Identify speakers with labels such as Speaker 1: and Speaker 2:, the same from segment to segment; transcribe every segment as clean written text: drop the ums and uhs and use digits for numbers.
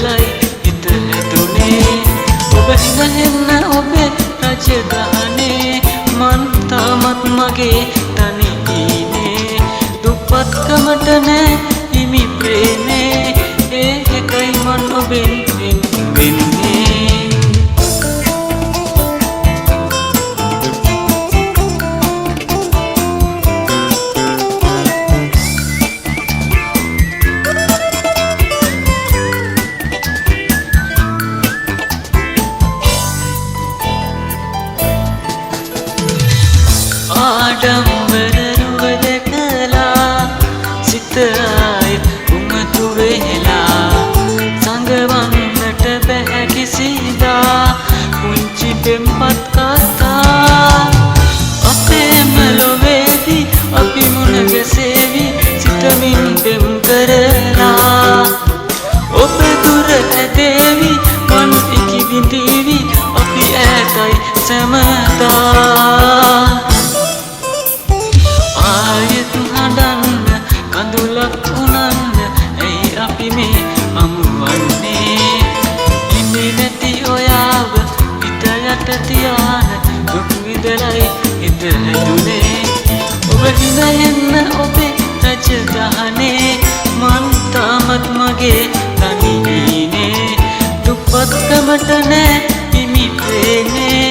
Speaker 1: ඉඳලයි හිත හැදුනේ ඔබ හිඳහෙන්න ඔබේ රජගහනේ මන් තාමත් මගේ තනි ඉනේ දුප්පත්කමට නෑ හිමි ප්‍රේමේ ඒ එකයි මන් ඔබෙන් වෙන්නේ ආඩම්බර රුව දැකලා සිත ආයෙත් උමතු වෙලා සංගවන්නට බැහැ කිසිදා පුංචි පෙම්පත් කතා අපේම ලොවේදී අපි මුණ ගැසේවි සිතමින් දෙම් කරලා ඔබ දුර ඇදේවි මන් ඉකි බිඳීවි අපි ඈතයි සැමදා ආයෙත් හඬන්න කඳුලක් උනන්න ඇයි අපි මේ හමුවන්නේ හිමි නැති ඔයාව හිත යට තියාන දුක් විඳලයි හිත හැදුනේ ඔබ හිඳෙන්න ඔබේ රජගහනේ මන් තාමත් මගේ තනියිනේ දුප්පත්කමට නෑ හිමි ප්‍රේමේ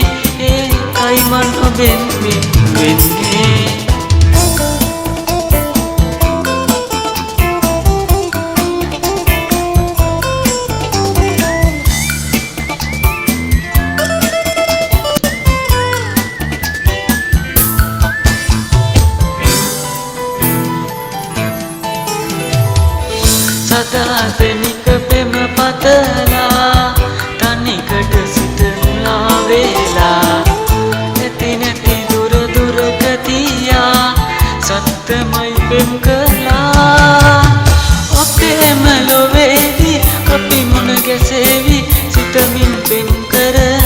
Speaker 1: ඒකයි මන් ඔබෙන් වෙන්නේ සදාතනික පෙම පතලා තනිකට සිත මුලා වෙලා නැති නැති දුර දුරක තියා සත්තමයි පෙම් කළා අපේම ලොවේදී අපි මුණ ගැසේවි සිතමින් පෙම් කර